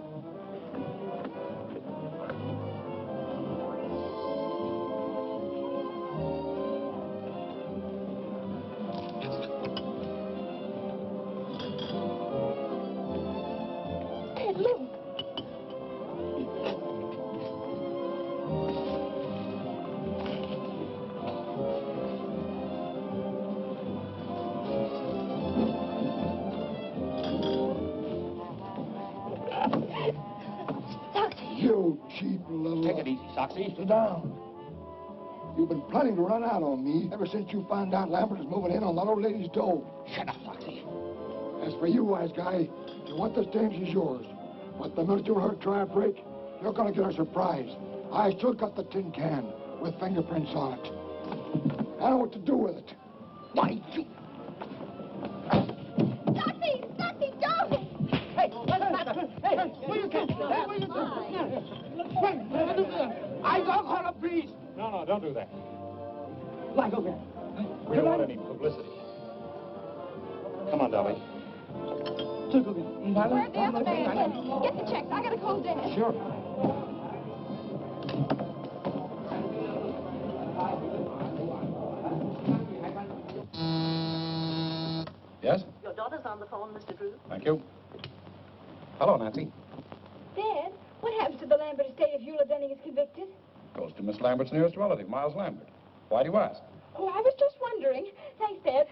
Ted, look. You cheap little... Take it easy, Soxy. Sit down. You've been planning to run out on me ever since you found out Lambert is moving in on that old lady's dough. Shut up, Foxy. As for you, wise guy, if you want the stamp, she's yours. But the minute you let her try a break, you're gonna get a surprise. I still got the tin can with fingerprints on it. I know what to do with it. Why, you... Soxy, don't! Hey, will you catch that? Hey, will you do? I don't call the police. No, don't do that. Like, okay. We don't want any publicity. Come on, Dolly. Where's the other man? Get the checks. I gotta call Dad. Sure. Yes? Your daughter's on the phone, Mr. Drew. Thank you. Hello, Nancy. Dad, what happens to the Lambert estate if Eula Denning is convicted? Goes to Miss Lambert's nearest relative, Miles Lambert. Why do you ask? Oh, I was just wondering. Thanks, Dad.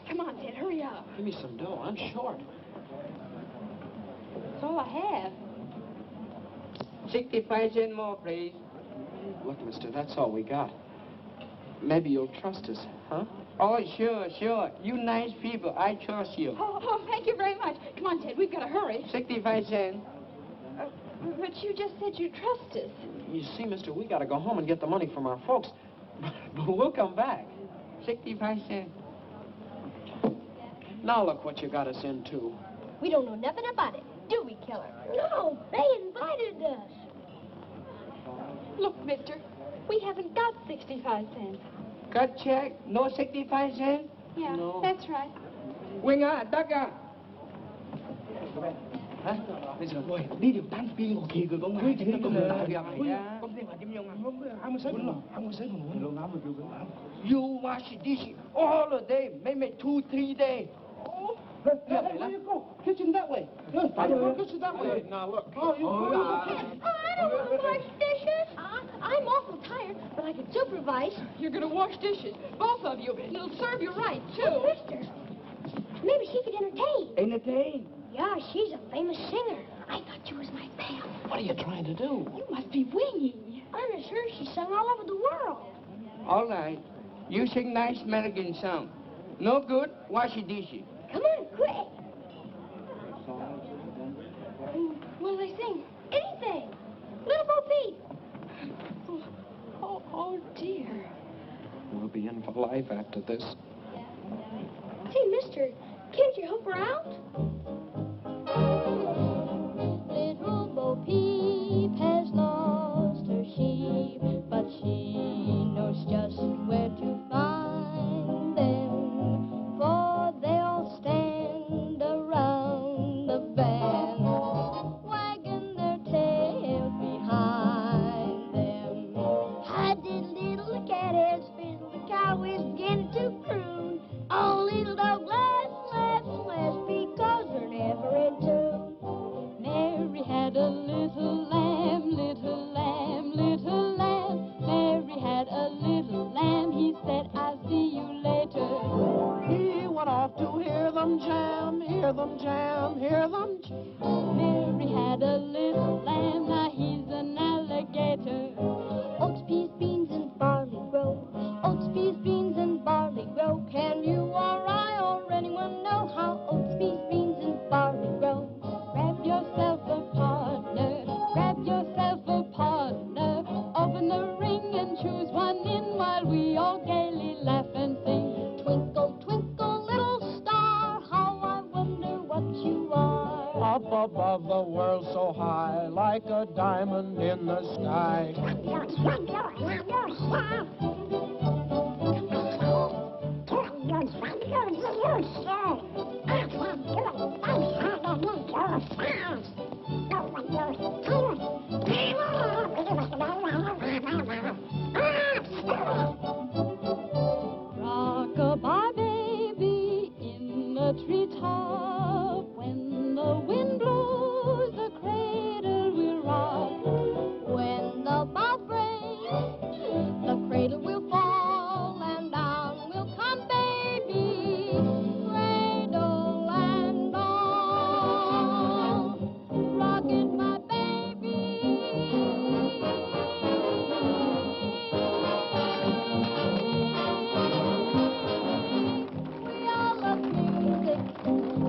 Come on, Dad, hurry up. Give me some dough. I'm short. That's all I have. 65 cents more, please. Look, mister, that's all we got. Maybe you'll trust us, huh? Oh, sure. You nice people. I trust you. Oh, thank you very much. Come on, Ted, we've got to hurry. 65 cents. But you just said you trust us. You see, mister, we gotta go home and get the money from our folks. But we'll come back. 65 cents. Now look what you got us into. We don't know nothing about it, do we, Killer? No, they invited us. Look, mister, we haven't got 65 cents. Cut check, no 65 cents? Yeah, No. that's right. Winga, Daga. Hả? Bây giờ rồi, đi điều tan pin của kỳ của ngài chính là công việc làm việc này. Công ty phải kiếm nhiều ngàn. Không có sếp của nó. You wash dish all the day, maybe 2-3 days. Hey, where you go? Kitchen that way. Kitchen that way. Now, look. Oh, you I don't want to wash dishes. I'm awful tired, but I can supervise. You're going to wash dishes, both of you. It'll serve you right, too. Mister, maybe she could entertain. Entertain? Yeah, she's a famous singer. I thought she was my pal. What are you trying to do? You must be winging. I'm sure she sung all over the world. All right. You sing nice American song. No good, wash the dishes. Come on, quick. What do they sing? Anything. Little Bo Peep. Oh, dear. We'll be in for life after this. Say, mister, can't you help her out? Little Bo Peep has lost her sheep, but she knows just where to find them, for they'll stand around the bend, wagging their tails behind them. Hi did little cat has fiddle, the cow is beginning to croon. Oh, little dog laughs because they're never in tune. Mary had a little lamb, little lamb, little lamb. Mary had a little lamb. He said, I'll see you later. He went off to hear them jam, hear them jam, hear them jam. Mary had a little lamb. Now he's an alligator. Oats, peas, beans, and barley grow. Oats, peas, beans, and barley grow. Can you or I or anyone know how oats, peas, beans, and barley grow? Grab yourself a partner. Grab so high, like a diamond in the sky. Rock-a-bye, baby, in the treetop. When the wind blows, the cradle will rock. When the bough breaks, the cradle will fall, and down will come baby, cradle and all. Rock it, my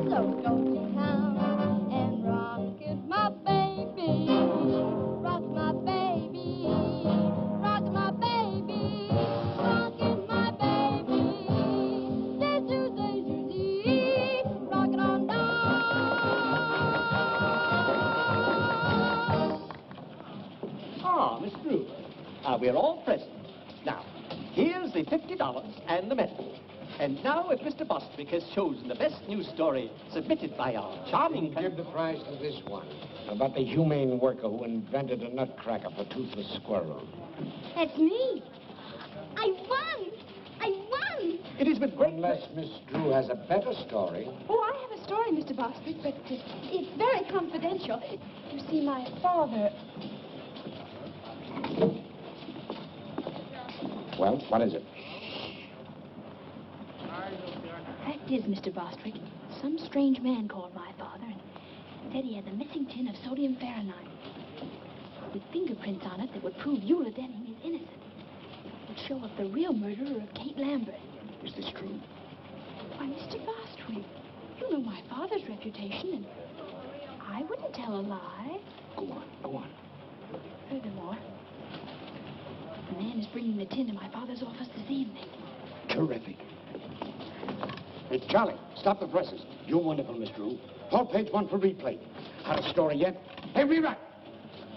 so don't you come and rock it, my baby. Rock my baby. Rock my baby. Rock it, my baby. Day-to-day, rock it on down. Ah, Miss Drew. We're all present. Now, here's the $50 and the medal. And now, if Mr. Bostwick has chosen the best news story submitted by our charming... Give the prize to this one, about the humane worker who invented a nutcracker for toothless squirrels. That's me. I won. I won. It is with great... Unless Miss Drew has a better story. Oh, I have a story, Mr. Bostwick, but it's very confidential. You see, my father... Well, what is it? Fact is, Mr. Bostwick, some strange man called my father and said he had the missing tin of sodium Fahrenheit with fingerprints on it that would prove Eula Denning is innocent. It would show up the real murderer of Kate Lambert. Is this true? Why, Mr. Bostwick, you know my father's reputation, and I wouldn't tell a lie. Go on, go on. Furthermore, the man is bringing the tin to my father's office this evening. Terrific. Hey, Charlie, stop the presses. You're wonderful, Miss Drew. Hold page 1 for replay. Had a story yet? Hey, rewrite.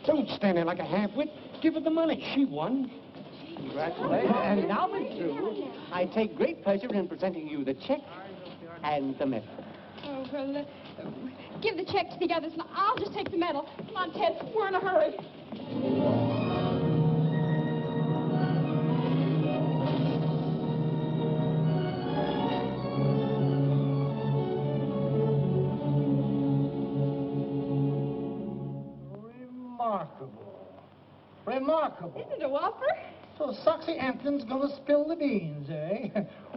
Don't stand there like a half-wit. Give her the money. She won. Congratulations. And now, Miss Drew, I take great pleasure in presenting you the check and the medal. Oh, well, give the check to the others, and I'll just take the medal. Come on, Ted, we're in a hurry. Remarkable. Isn't it a whopper? So Soxy Anthony's gonna spill the beans, eh?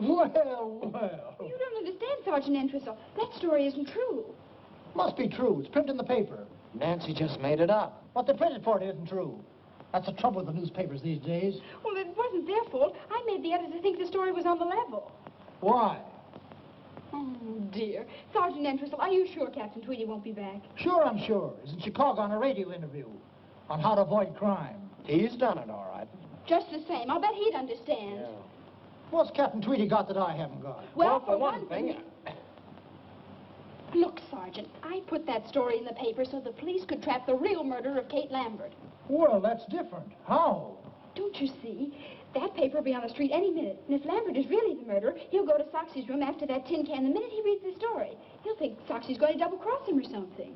Well, well. You don't understand, Sergeant Entwistle. That story isn't true. Must be true. It's printed in the paper. Nancy just made it up. What they printed for it isn't true. That's the trouble with the newspapers these days. Well, it wasn't their fault. I made the editor think the story was on the level. Why? Oh, dear. Sergeant Entwistle, are you sure Captain Tweedy won't be back? Sure, I'm sure. He's in Chicago on a radio interview on how to avoid crime. He's done it, all right. Just the same. I'll bet he'd understand. Yeah. What's Captain Tweedy got that I haven't got? Well, for one thing... Look, Sergeant, I put that story in the paper so the police could trap the real murderer of Kate Lambert. Well, that's different. How? Don't you see? That paper will be on the street any minute. And if Lambert is really the murderer, he'll go to Soxy's room after that tin can the minute he reads the story. He'll think Soxy's going to double-cross him or something.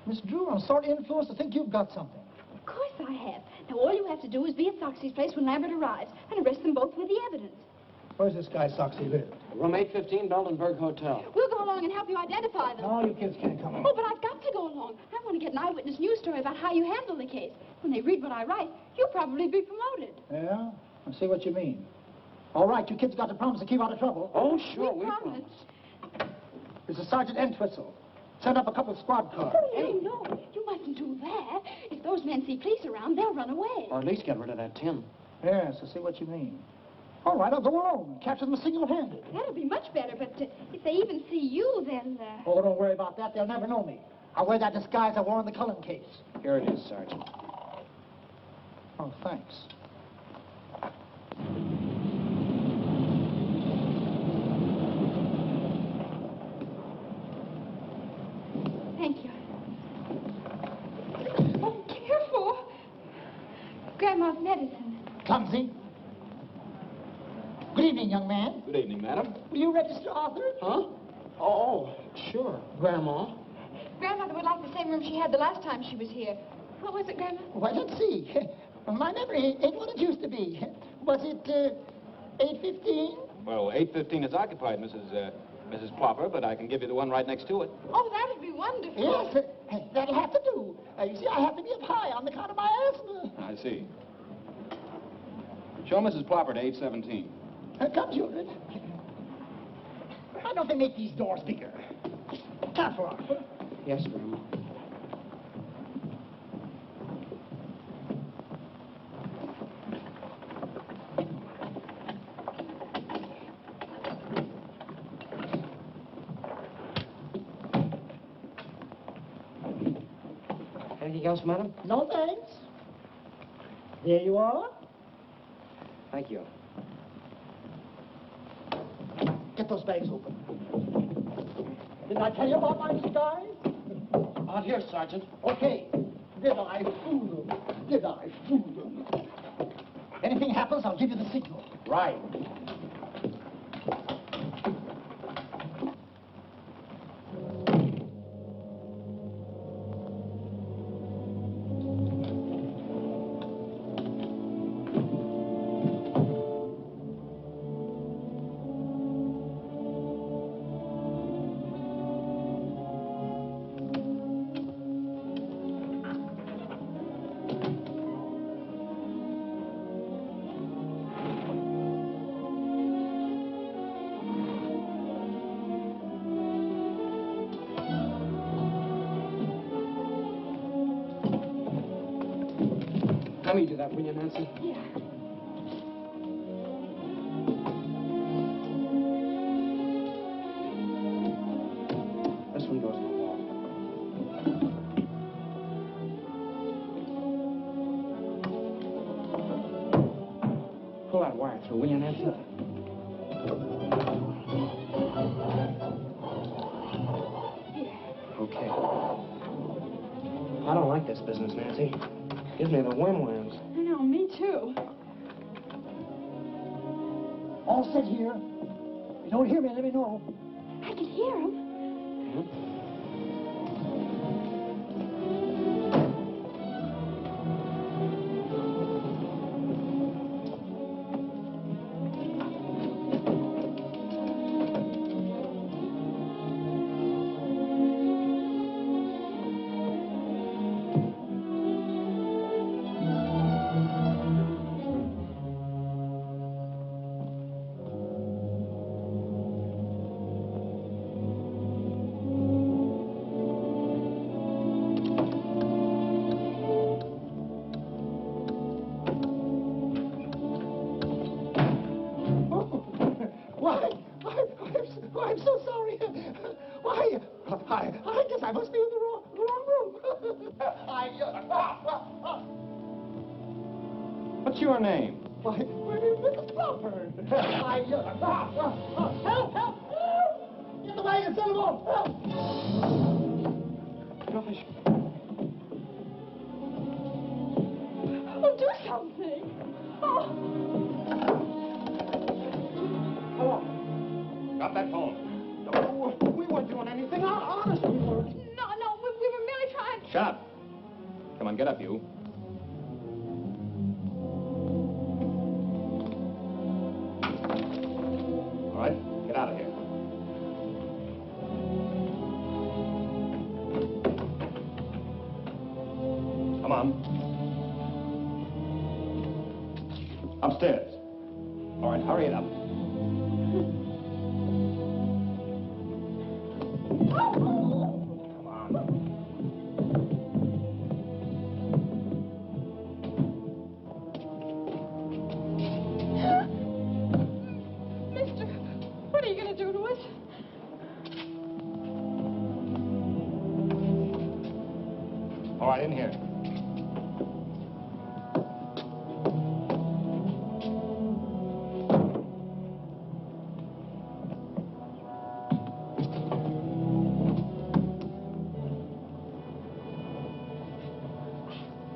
Miss Drew, I'm sort of influenced to think you've got something. Of course I have. Now, all you have to do is be at Soxy's place when Lambert arrives and arrest them both with the evidence. Where's this guy Soxy live? Room 815, Beldenberg Hotel. We'll go along and help you identify them. No, you kids can't come in. Oh, but I've got to go along. I want to get an eyewitness news story about how you handle the case. When they read what I write, you'll probably be promoted. Yeah? I see what you mean. All right, you kids got to promise to keep out of trouble. Oh, sure, we promise. This is Sergeant Entwistle. Send up a couple of squad cars. Oh, no. You mustn't do that. If those men see police around, they'll run away. Or at least get rid of that tin. Yes, I see what you mean. All right, I'll go alone. Capture them single-handed. That'll be much better, but if they even see you, then... Oh, don't worry about that. They'll never know me. I'll wear that disguise I wore in the Cullen case. Here it is, Sergeant. Oh, thanks. Thank you. Grandma's medicine. Clumsy. Good evening, young man. Good evening, madam. Will you register Arthur? Huh? Oh, sure, Grandma. Grandmother would like the same room she had the last time she was here. What was it, Grandma? Well, let's see. My memory ain't what it used to be. Was it 8:15? Well, 8:15 is occupied, Mrs. Plopper, but I can give you the one right next to it. Oh, that would be wonderful. Yes, that'll have to do. You see, I have to be up high on account of my asthma. I see. Show Mrs. Plopper to 8:17. Come, children. Why don't they make these doors bigger? Careful, Arthur. Yes, Grandma. Anything else, madam? No thanks. There you are. Thank you. Get those bags open. Didn't I tell you about my disguise? Out here, Sergeant. Okay. Did I fool them? Did I fool them? Anything happens, I'll give you the signal. Right. Let me do that, will you, Nancy? Yeah. This one goes on the wall. Pull that wire through, will you, Nancy? Okay. I don't like this business, Nancy. Gives me the worms. I know, me too. All set here. If you don't hear me, let me know. I can hear him. I'm so sorry. Why, I guess I must be in the wrong room. What's your name? Why, my name is Mrs. Plopper. Help, help, help! Get the wagon, send them off, help! Gosh. Oh, do something. Oh. Hello. Got that phone. No, we weren't doing anything. Honestly, we weren't. No, we were merely trying. Shut up. Come on, get up, you. All right, get out of here. Come on. Upstairs. All right, hurry it up. Mister, what are you going to do to us? All right, in here.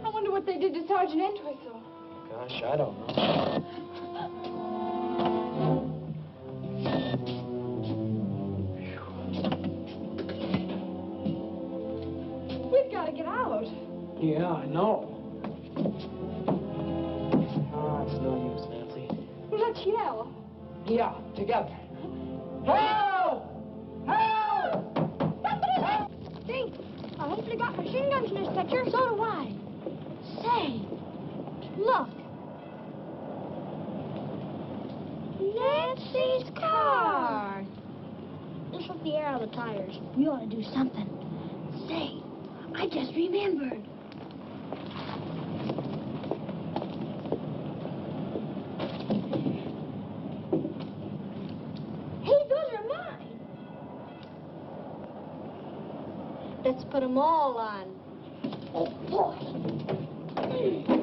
I wonder what they did to Sergeant Entwistle. Gosh, I don't know. We've got to get out. Yeah, I know. Oh, it's no use, Nancy. Well, let's yell. Yeah, together. Help! Help! Somebody help! See, I hope they got machine guns in this picture. So do I. Say, look. Nancy's car. This will the air out of the tires. We ought to do something. Say, I just remembered. Hey, those are mine. Let's put them all on. Oh, boy.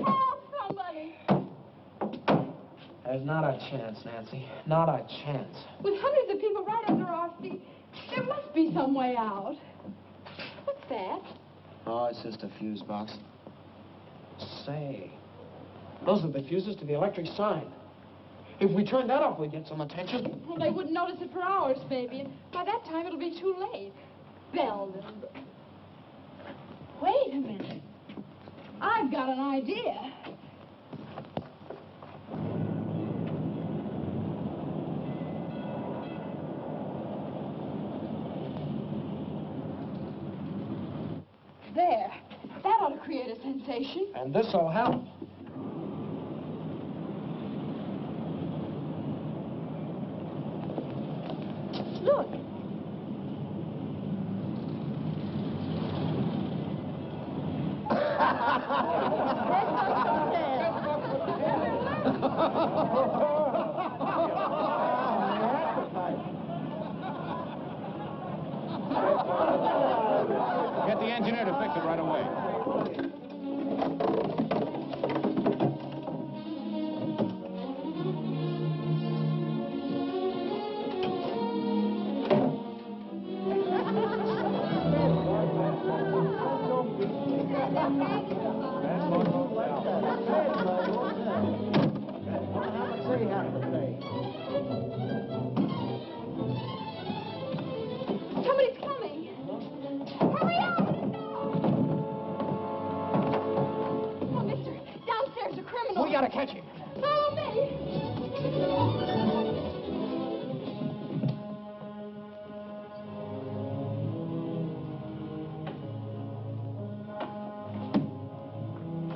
Oh, somebody. There's not a chance, Nancy. Not a chance. With hundreds of people right under our feet, there must be some way out. What's that? Oh, it's just a fuse box. Say, those are the fuses to the electric sign. If we turn that off, we'd get some attention. Well, they wouldn't notice it for hours, maybe. And by that time, it'll be too late. Belden. Wait a minute. I've got an idea. There. That ought to create a sensation. And this'll help. Look. Get the engineer to fix it right away. Somebody's coming. Hurry up! Oh, mister, downstairs a criminal. We gotta catch him. Follow me.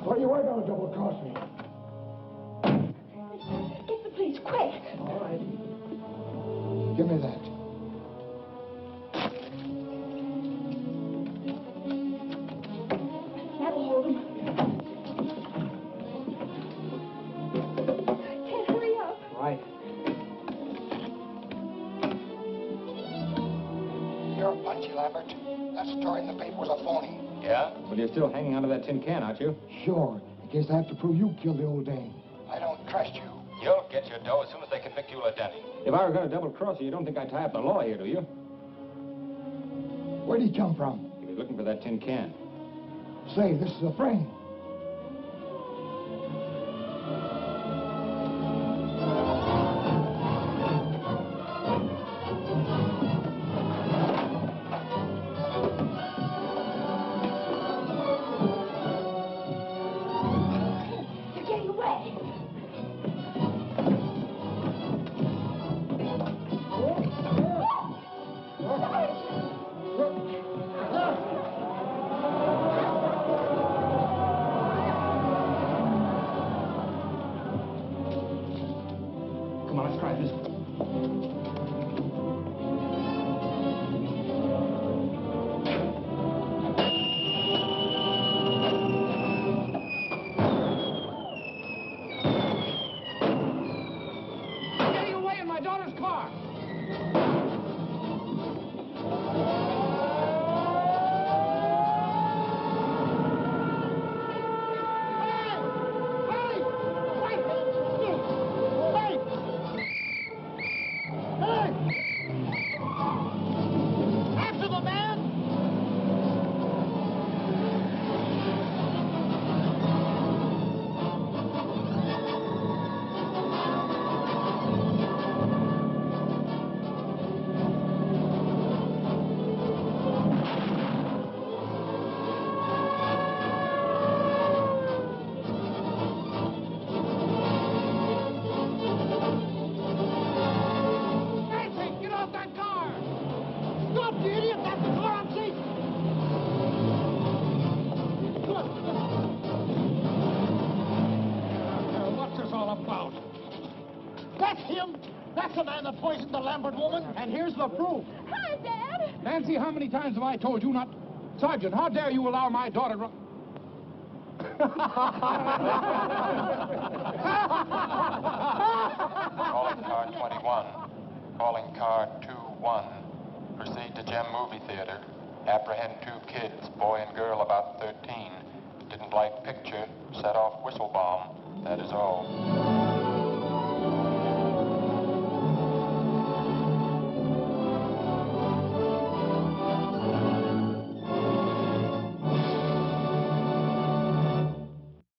What you were going to double-cross me? Get the police, quick. All right. Give me that. That'll hold him. Can't hurry up. Right. You're punchy, Lambert. That story in the paper was a phony. Yeah? Well, you're still hanging onto that tin can, aren't you? Sure. In case I have to prove you killed the old dame. I don't trust you. You'll get your dough as soon as they convict you of Denny. If I were going to double-cross you, you don't think I'd tie up the law here, do you? Where'd he come from? He was looking for that tin can. Say, this is a frame. They're getting away. Come on, let's try this. Getting away in my daughter's car. him? That's the man that poisoned the Lambert woman. And here's the proof. Hi, Dad. Nancy, how many times have I told you not... Sergeant, how dare you allow my daughter to... Calling car 21. Calling car 21. Proceed to Gem Movie Theater. Apprehend 2 kids, boy and girl about 13. Didn't like picture. Set off whistle bomb. That is all.